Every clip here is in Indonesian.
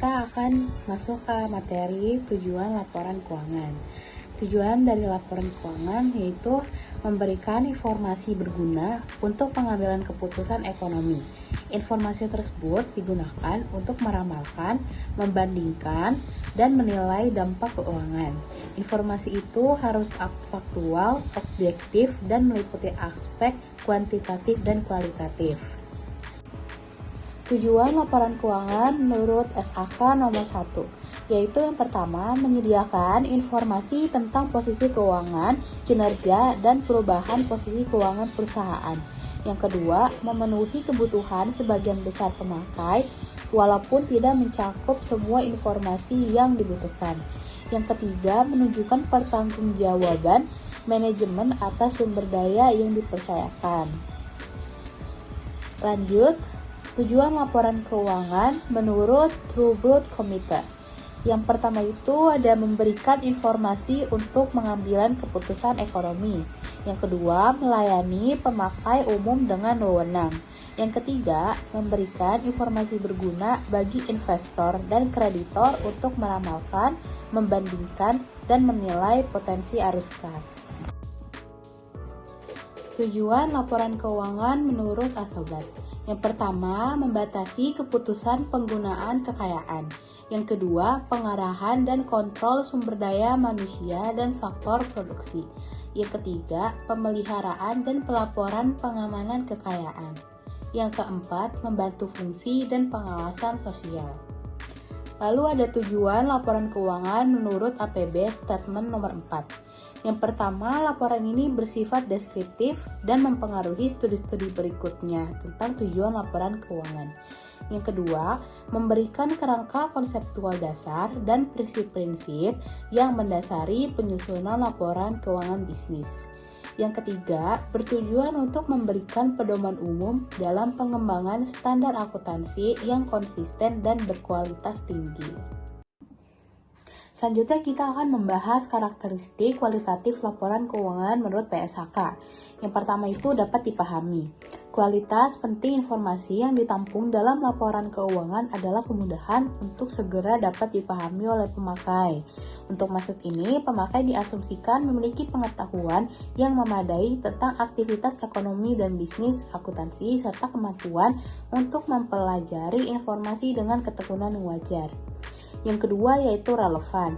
kita akan masuk ke materi tujuan laporan keuangan. Tujuan dari laporan keuangan yaitu memberikan informasi berguna untuk pengambilan keputusan ekonomi. Informasi tersebut digunakan untuk meramalkan, membandingkan, dan menilai dampak keuangan. Informasi itu harus faktual, objektif, dan meliputi aspek kuantitatif dan kualitatif. Tujuan laporan keuangan menurut SAK nomor 1, yaitu yang pertama, menyediakan informasi tentang posisi keuangan, kinerja, dan perubahan posisi keuangan perusahaan. Yang kedua, memenuhi kebutuhan sebagian besar pemakai, walaupun tidak mencakup semua informasi yang dibutuhkan. Yang ketiga, menunjukkan pertanggungjawaban manajemen atas sumber daya yang dipercayakan. Lanjut, tujuan laporan keuangan menurut Trubut Committee. Yang pertama itu ada memberikan informasi untuk pengambilan keputusan ekonomi. Yang kedua, melayani pemakai umum dengan wewenang. Yang ketiga, memberikan informasi berguna bagi investor dan kreditor untuk meramalkan, membandingkan, dan menilai potensi arus kas. Tujuan laporan keuangan menurut Asobat. Yang pertama, membatasi keputusan penggunaan kekayaan. Yang kedua, pengarahan dan kontrol sumber daya manusia dan faktor produksi. Yang ketiga, pemeliharaan dan pelaporan pengamanan kekayaan. Yang keempat, membantu fungsi dan pengawasan sosial. Lalu ada tujuan laporan keuangan menurut APB Statement nomor 4. Yang pertama, laporan ini bersifat deskriptif dan mempengaruhi studi-studi berikutnya tentang tujuan laporan keuangan. Yang kedua, memberikan kerangka konseptual dasar dan prinsip-prinsip yang mendasari penyusunan laporan keuangan bisnis. Yang ketiga, bertujuan untuk memberikan pedoman umum dalam pengembangan standar akuntansi yang konsisten dan berkualitas tinggi. Selanjutnya kita akan membahas karakteristik kualitatif laporan keuangan menurut PSAK. Yang pertama itu dapat dipahami. Kualitas penting informasi yang ditampung dalam laporan keuangan adalah kemudahan untuk segera dapat dipahami oleh pemakai. Untuk masuk ini, pemakai diasumsikan memiliki pengetahuan yang memadai tentang aktivitas ekonomi dan bisnis akuntansi serta kemampuan untuk mempelajari informasi dengan ketekunan yang wajar. Yang kedua yaitu relevan.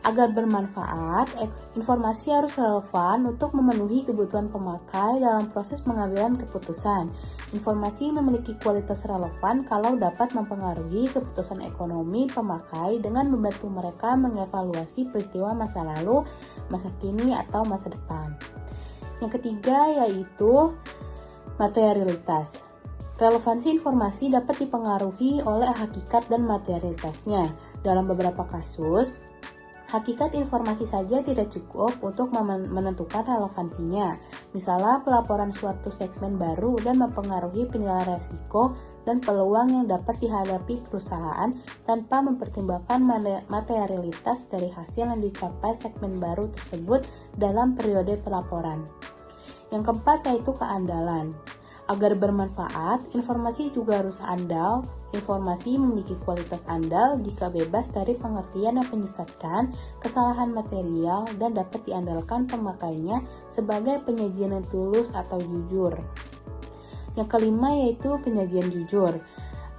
Agar bermanfaat, informasi harus relevan untuk memenuhi kebutuhan pemakai dalam proses pengambilan keputusan. Informasi memiliki kualitas relevan kalau dapat mempengaruhi keputusan ekonomi pemakai dengan membantu mereka mengevaluasi peristiwa masa lalu, masa kini, atau masa depan. Yang ketiga yaitu materialitas. Relevansi informasi dapat dipengaruhi oleh hakikat dan materialitasnya. Dalam beberapa kasus, hakikat informasi saja tidak cukup untuk menentukan relevansinya. Misalnya, pelaporan suatu segmen baru dan mempengaruhi penilaian risiko dan peluang yang dapat dihadapi perusahaan tanpa mempertimbangkan materialitas dari hasil yang dicapai segmen baru tersebut dalam periode pelaporan. Yang keempat yaitu keandalan. Agar bermanfaat, informasi juga harus andal. Informasi memiliki kualitas andal jika bebas dari pengertian yang menyesatkan, kesalahan material, dan dapat diandalkan pemakainya sebagai penyajian yang tulus atau jujur. Yang kelima yaitu penyajian jujur.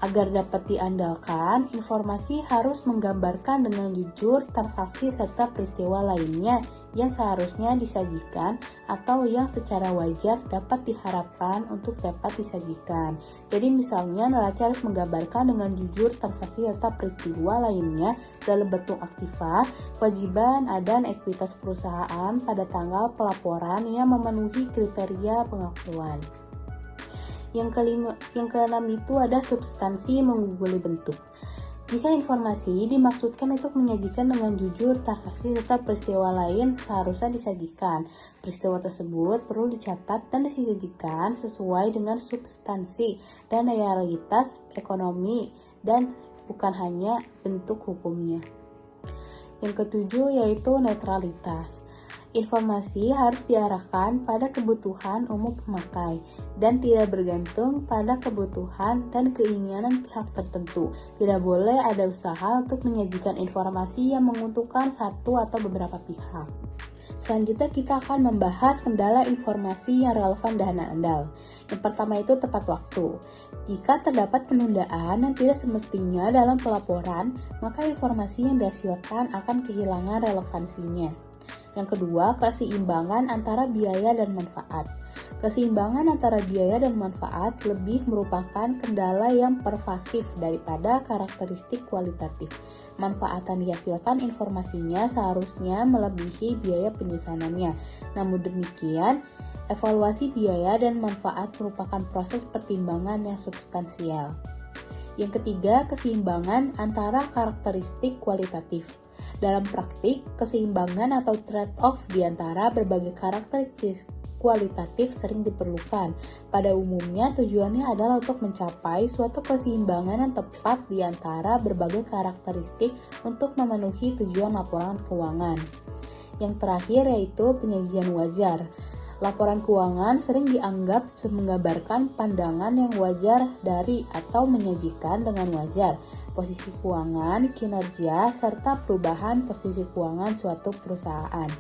Agar dapat diandalkan, informasi harus menggambarkan dengan jujur transaksi serta peristiwa lainnya yang seharusnya disajikan atau yang secara wajar dapat diharapkan untuk dapat disajikan. Jadi misalnya neraca harus menggambarkan dengan jujur transaksi serta peristiwa lainnya dalam bentuk aktiva, kewajiban, dan ekuitas perusahaan pada tanggal pelaporan yang memenuhi kriteria pengakuan. Yang keenam itu ada substansi mengungguli bentuk. Jika informasi dimaksudkan untuk menyajikan dengan jujur transaksi serta peristiwa lain seharusnya disajikan. Peristiwa tersebut perlu dicatat dan disajikan sesuai dengan substansi dan realitas ekonomi dan bukan hanya bentuk hukumnya. Yang ketujuh yaitu netralitas. Informasi harus diarahkan pada kebutuhan umum pemakai dan tidak bergantung pada kebutuhan dan keinginan pihak tertentu. Tidak boleh ada usaha untuk menyajikan informasi yang menguntungkan satu atau beberapa pihak. Selanjutnya kita akan membahas kendala informasi yang relevan dan andal. Yang pertama itu tepat waktu. Jika terdapat penundaan yang tidak semestinya dalam pelaporan, maka informasi yang dihasilkan akan kehilangan relevansinya. Yang kedua, keseimbangan antara biaya dan manfaat. Keseimbangan antara biaya dan manfaat lebih merupakan kendala yang pervasif daripada karakteristik kualitatif. Manfaat yang dihasilkan informasinya seharusnya melebihi biaya penyusunannya. Namun demikian, evaluasi biaya dan manfaat merupakan proses pertimbangan yang substansial. Yang ketiga, keseimbangan antara karakteristik kualitatif. Dalam praktik, keseimbangan atau trade-off di antara berbagai karakteristik kualitatif sering diperlukan. Pada umumnya, tujuannya adalah untuk mencapai suatu keseimbangan yang tepat di antara berbagai karakteristik untuk memenuhi tujuan laporan keuangan. Yang terakhir yaitu penyajian wajar. Laporan keuangan sering dianggap menggambarkan pandangan yang wajar dari atau menyajikan dengan wajar posisi keuangan, kinerja, serta perubahan posisi keuangan suatu perusahaan.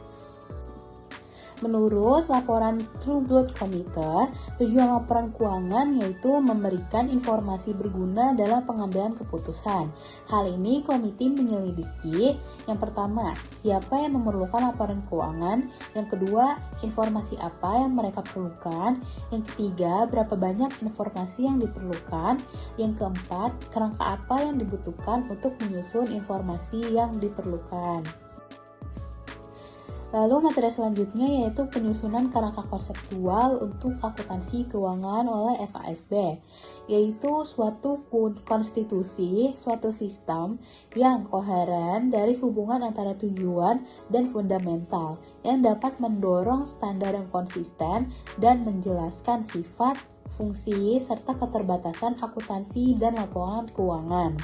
Menurut laporan True Blood Committee, tujuan laporan keuangan yaitu memberikan informasi berguna dalam pengambilan keputusan. Hal ini komite menyelidiki, yang pertama, siapa yang memerlukan laporan keuangan, yang kedua, informasi apa yang mereka perlukan, yang ketiga, berapa banyak informasi yang diperlukan, yang keempat, kerangka apa yang dibutuhkan untuk menyusun informasi yang diperlukan. Lalu materi selanjutnya yaitu penyusunan kerangka konseptual untuk akuntansi keuangan oleh FASB, yaitu suatu konstitusi, suatu sistem yang koheren dari hubungan antara tujuan dan fundamental yang dapat mendorong standar yang konsisten dan menjelaskan sifat, fungsi, serta keterbatasan akuntansi dan laporan keuangan.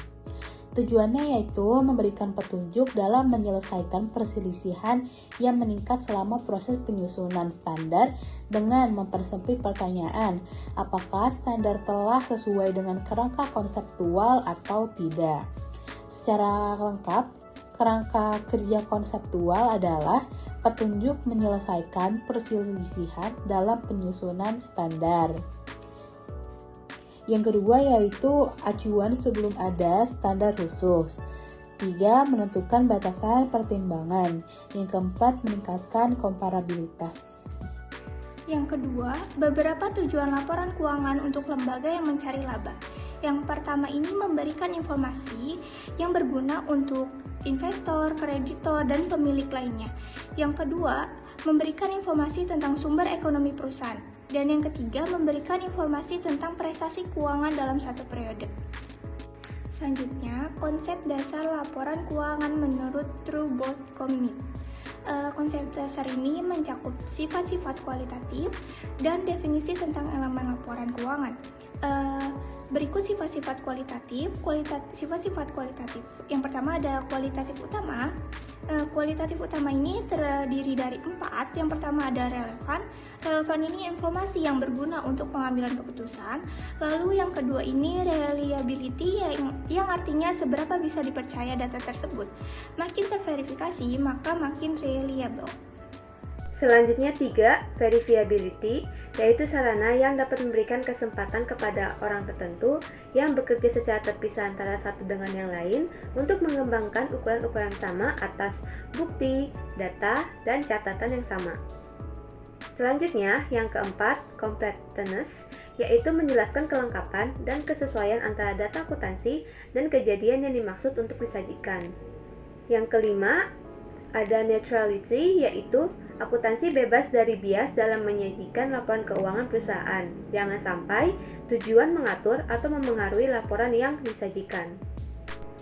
Tujuannya yaitu memberikan petunjuk dalam menyelesaikan perselisihan yang meningkat selama proses penyusunan standar dengan mempersempit pertanyaan, apakah standar telah sesuai dengan kerangka konseptual atau tidak. Secara lengkap, kerangka kerja konseptual adalah petunjuk menyelesaikan perselisihan dalam penyusunan standar. Yang kedua yaitu acuan sebelum ada standar khusus. 3. Menentukan batasan pertimbangan. Yang keempat, meningkatkan komparabilitas. Yang kedua, beberapa tujuan laporan keuangan untuk lembaga yang mencari laba. Yang pertama ini memberikan informasi yang berguna untuk investor, kreditor, dan pemilik lainnya. Yang kedua, memberikan informasi tentang sumber ekonomi perusahaan. Dan yang ketiga, memberikan informasi tentang prestasi keuangan dalam satu periode. Selanjutnya, konsep dasar laporan keuangan menurut True Blood Committee. Konsep dasar ini mencakup sifat-sifat kualitatif dan definisi tentang elemen laporan keuangan. Berikut sifat-sifat kualitatif. Sifat-sifat kualitatif. Yang pertama ada kualitatif utama. Kualitatif utama ini terdiri dari 4. Yang pertama ada relevan. Relevan ini informasi yang berguna untuk pengambilan keputusan. Lalu yang kedua ini reliability, yang artinya seberapa bisa dipercaya data tersebut. Makin terverifikasi, maka makin reliable. Selanjutnya 3, verifiability, yaitu sarana yang dapat memberikan kesempatan kepada orang tertentu yang bekerja secara terpisah antara satu dengan yang lain untuk mengembangkan ukuran-ukuran sama atas bukti, data, dan catatan yang sama. Selanjutnya, yang keempat, completeness, yaitu menjelaskan kelengkapan dan kesesuaian antara data akuntansi dan kejadian yang dimaksud untuk disajikan. Yang kelima, ada neutrality, yaitu akuntansi bebas dari bias dalam menyajikan laporan keuangan perusahaan. Jangan sampai tujuan mengatur atau memengaruhi laporan yang disajikan.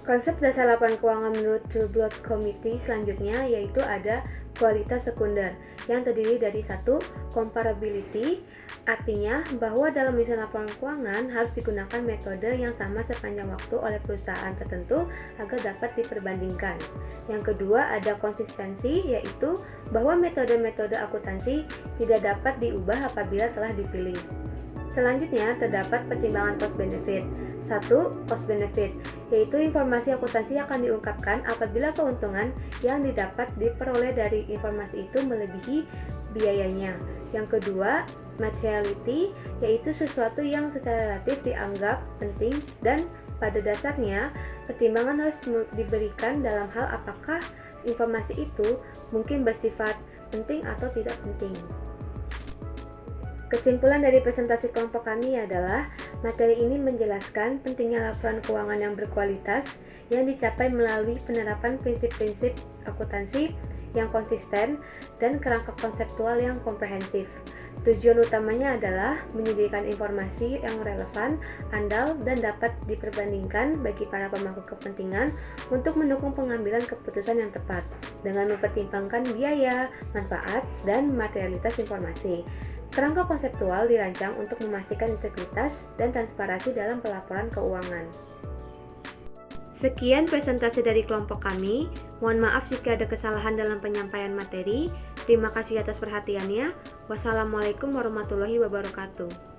Konsep dasar laporan keuangan menurut True Blood Committee selanjutnya yaitu ada kualitas sekunder yang terdiri dari 1. Comparability, Artinya bahwa dalam menyusun laporan keuangan harus digunakan metode yang sama sepanjang waktu oleh perusahaan tertentu agar dapat diperbandingkan. Yang kedua ada konsistensi, yaitu bahwa metode-metode akuntansi tidak dapat diubah apabila telah dipilih. Selanjutnya terdapat pertimbangan cost benefit. 1. Cost benefit, yaitu informasi akuntansi yang akan diungkapkan apabila keuntungan yang didapat diperoleh dari informasi itu melebihi biayanya. Yang kedua, materiality, yaitu sesuatu yang secara relatif dianggap penting dan pada dasarnya pertimbangan harus diberikan dalam hal apakah informasi itu mungkin bersifat penting atau tidak penting. Kesimpulan dari presentasi kelompok kami adalah materi ini menjelaskan pentingnya laporan keuangan yang berkualitas yang dicapai melalui penerapan prinsip-prinsip akuntansi yang konsisten dan kerangka konseptual yang komprehensif. Tujuan utamanya adalah menyediakan informasi yang relevan, andal, dan dapat diperbandingkan bagi para pemangku kepentingan untuk mendukung pengambilan keputusan yang tepat dengan mempertimbangkan biaya, manfaat, dan materialitas informasi. Kerangka konseptual dirancang untuk memastikan integritas dan transparansi dalam pelaporan keuangan. Sekian presentasi dari kelompok kami. Mohon maaf jika ada kesalahan dalam penyampaian materi. Terima kasih atas perhatiannya. Wassalamualaikum warahmatullahi wabarakatuh.